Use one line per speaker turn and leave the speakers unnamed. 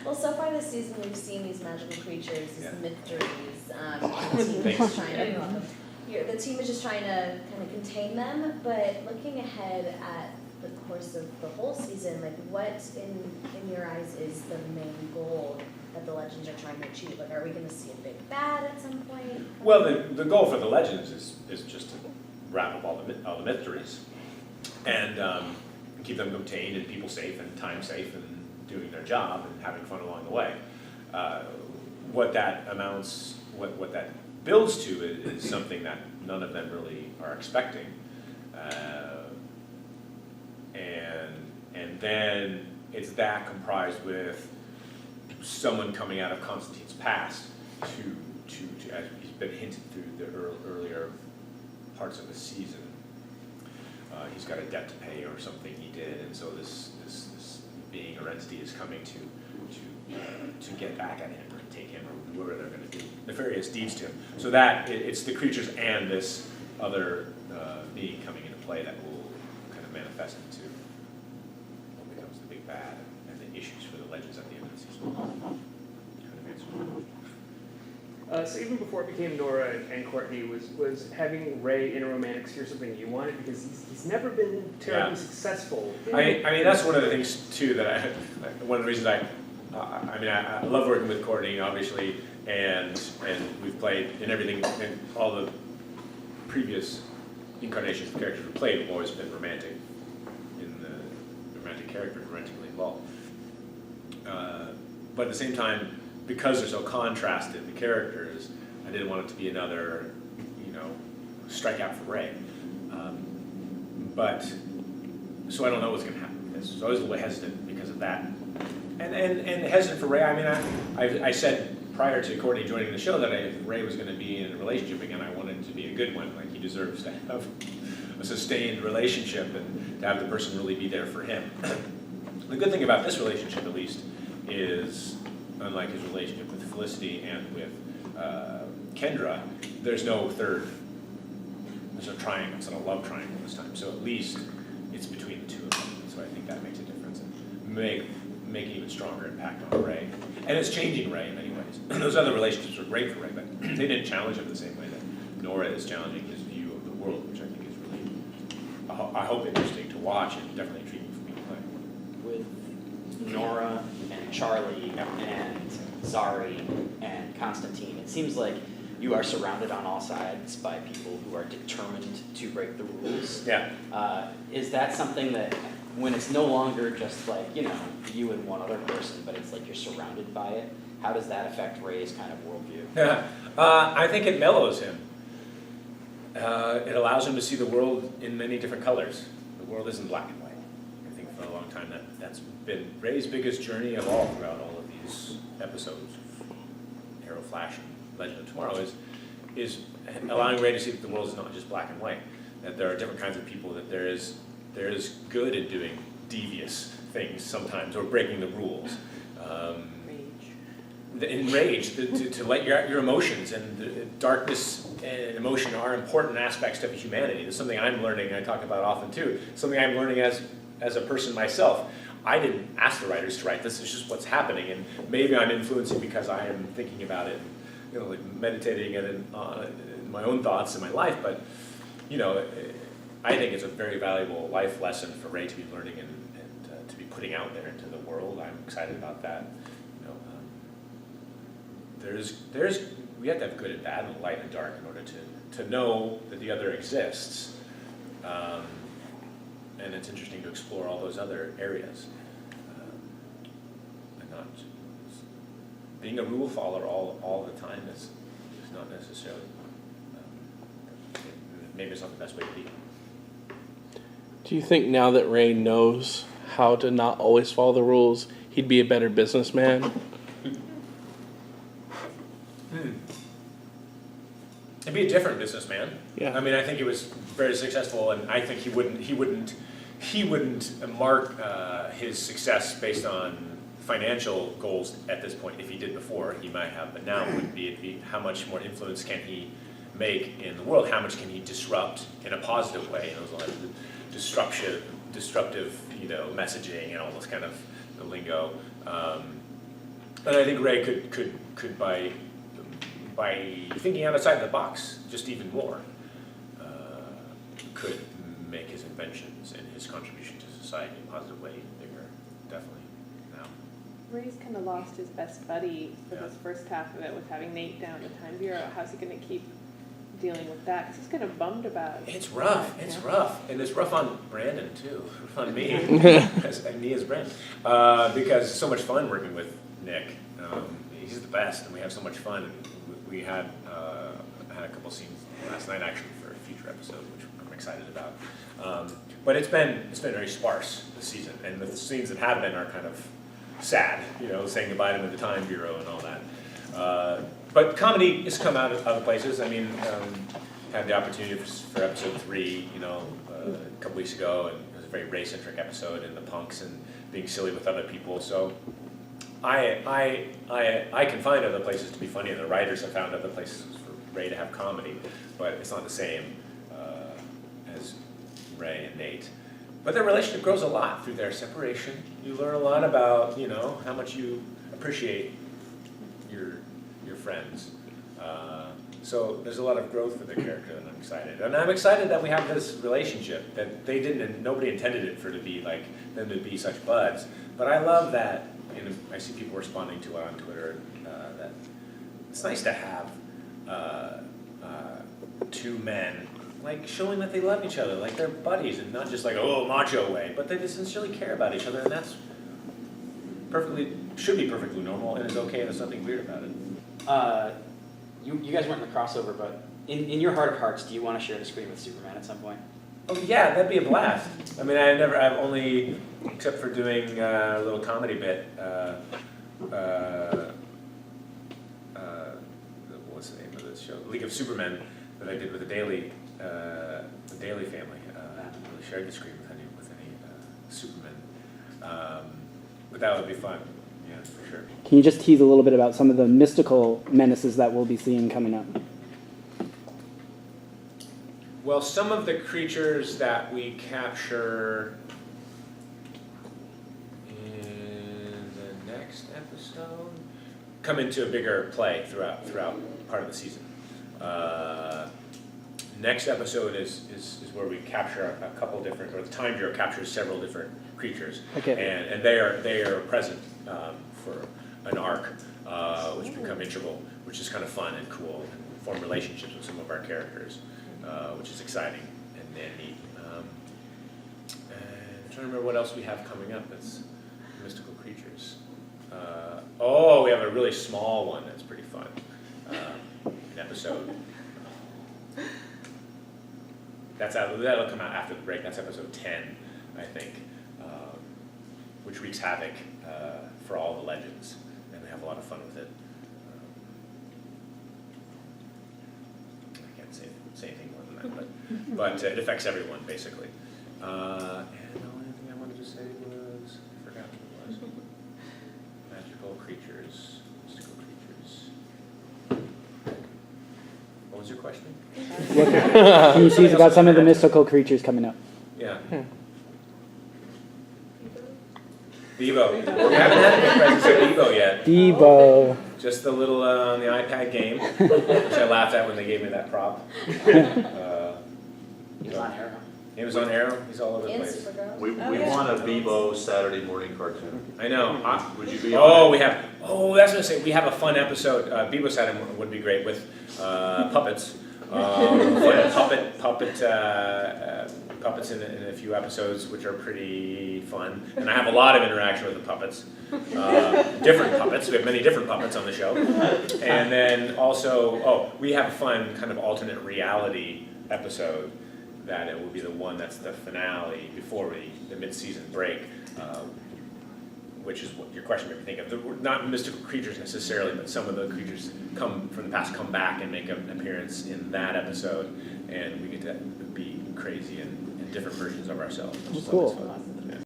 Well, so far this season, we've seen these magical creatures, these mysteries. The team is just trying to kind of contain them, but looking ahead at the course of the whole season, like what in your eyes is the main goal that the Legends are trying to achieve? Like, are we going to see a big bad at some point?
Well, the goal for the Legends is just to wrap up all the mysteries and keep them contained and people safe and time safe and doing their job and having fun along the way. What that builds to is something that none of them really are expecting. And then it's that comprised with someone coming out of Constantine's past to as he's been hinted through the earlier parts of the season. He's got a debt to pay or something he did, and so this being or entity is coming to get back at him or take him or whoever they're going to do nefarious deeds to him. So that it's the creatures and this other being coming into play that will kind of manifest into what becomes the big bad and the issues for the Legends at the end of the season. Kind of answer.
So even before it became Nora and Courtney, was having Ray in a romantic sphere something you wanted? Because he's never been terribly successful.
I mean that's one of the things too that one of the reasons I love working with Courtney obviously, and we've played in everything, and all the previous incarnations of characters we've played have always been romantic, in the romantic characters, romantically involved. But at the same time, because they're so contrasted, the characters, I didn't want it to be another, strikeout for Ray. But so I don't know what's going to happen with this. So I was a little hesitant because of that, and hesitant for Ray. I mean, I said prior to Courtney joining the show that if Ray was going to be in a relationship again, I wanted it to be a good one. Like he deserves to have a sustained relationship and to have the person really be there for him. The good thing about this relationship, at least, is unlike his relationship with Felicity and with Kendra, there's no triangle. It's not a love triangle this time. So at least it's between the two of them. So I think that makes a difference and make an even stronger impact on Ray. And it's changing Ray in many ways. Those other relationships were great for Ray, but they didn't challenge him the same way that Nora is challenging his view of the world, which I think is really, I hope, interesting to watch and definitely intriguing for me to play.
With Nora and Charlie and Zari and Constantine, it seems like you are surrounded on all sides by people who are determined to break the rules.
Yeah.
Is that something that, when it's no longer just like, you and one other person, but it's like you're surrounded by it, how does that affect Ray's kind of worldview?
Yeah. I think it mellows him. It allows him to see the world in many different colors. The world isn't black and white. I think for a long time that's been Ray's biggest journey of all throughout all of these episodes of Arrow, Flash, and Legend of Tomorrow is allowing Ray to see that the world is not just black and white, that there are different kinds of people, that there is good in doing devious things sometimes, or breaking the rules. In rage, to let your emotions and darkness and emotion are important aspects of humanity. It's something I'm learning, I talk about often too, something I'm learning as a person myself. I didn't ask the writers to write this, it's just what's happening, and maybe I'm influencing because I am thinking about it, like meditating it in my own thoughts in my life, but I think it's a very valuable life lesson for Ray to be learning and to be putting out there into the world. I'm excited about that. We have to have good and bad and light and dark in order to know that the other exists. And it's interesting to explore all those other areas. And not being a rule follower all the time is not necessarily, maybe it's not the best way to be.
Do you think now that Ray knows how to not always follow the rules, he'd be a better businessman?
He'd be a different businessman.
Yeah.
I mean, I think he was very successful, and I think he wouldn't mark his success based on financial goals at this point. If he did before, he might have, but now it'd be how much more influence can he make in the world? How much can he disrupt in a positive way? There's a lot of disruptive, messaging and all this kind of the lingo. And I think Ray could by thinking outside the box just even more, could make his inventions and his contribution to society in a positive way bigger, definitely, now.
Ray's kind of lost his best buddy for
Yeah.
this first half of it with having Nate down at the Time Bureau. How's he going to keep dealing with that? Because he's kind of bummed about it.
It's rough, it's
Yeah.
rough, and it's rough on Brandon too, rough on me, me as Brandon, because it's so much fun working with Nick. He's the best, and we have so much fun. We had a couple scenes last night actually for a future episode, which I'm excited about. But it's been very sparse this season, and the scenes that have been are kind of sad, saying goodbye to him at the Time Bureau and all that. But comedy has come out of other places. I mean, had the opportunity for episode 3, a couple weeks ago, and it was a very Ray-centric episode, and the punks and being silly with other people. So I can find other places to be funny, and the writers have found other places for Ray to have comedy, but it's not the same as Ray and Nate. But their relationship grows a lot through their separation. You learn a lot about, how much you appreciate your friends. So there's a lot of growth for the character, and I'm excited. And I'm excited that we have this relationship that nobody intended it for to be like them to be such buds. But I love that, and I see people responding to it on Twitter, that it's nice to have two men like showing that they love each other, like they're buddies, and not just like macho way, but they sincerely care about each other, and that's should be perfectly normal, and it's okay, and there's nothing weird about it.
You guys weren't in the crossover, but in your heart of hearts, do you want to share the screen with Superman at some point?
Oh yeah, that'd be a blast. I mean, I've only, except for doing a little comedy bit, what's the name of this show? League of Supermen, that I did with the Daily family. I haven't really shared the screen with any Supermen. But that would be fun, yeah, for sure.
Can you just tease a little bit about some of the mystical menaces that we'll be seeing coming up?
Well, some of the creatures that we capture in the next episode come into a bigger play throughout part of the season. Next episode is where we capture a couple different, or the Time Bureau captures several different creatures,
Okay.
and they are present for an arc, which become integral, which is kind of fun and cool, and form relationships with some of our characters. Which is exciting and neat. And I'm trying to remember what else we have coming up that's mystical creatures. We have a really small one that's pretty fun. An episode. That'll come out after the break. That's episode 10, I think, which wreaks havoc for all the legends, and we have a lot of fun with it. I can't say anything more than that, but it affects everyone basically. And the only thing I wanted to say was, I forgot what it was. Magical creatures, mystical creatures. What was your question?
Can you tease about some of the mystical creatures coming up?
Yeah. Devo. We haven't had any presents of Devo yet.
Devo.
Just the little on the iPad game, which I laughed at when they gave me that prop.
He was on Arrow.
He was on Arrow. He's all over the
And
place.
Supergirl.
We
yeah.
want a Bebo Saturday morning cartoon.
I know.
Would you be on it?
We have. Oh, that's what I say. We have a fun episode. Bebo Saturday would be great with puppets. Puppets in a few episodes, which are pretty fun, and I have a lot of interaction with the puppets. Different puppets. We have many different puppets on the show, and then also, we have a fun kind of alternate reality episode that it will be the one that's the finale before the mid-season break, which is what your question made me think of. Not mystical creatures necessarily, but some of the creatures from the past come back and make an appearance in that episode, and we get to be crazy and different versions of ourselves, which is always
Cool.
fun.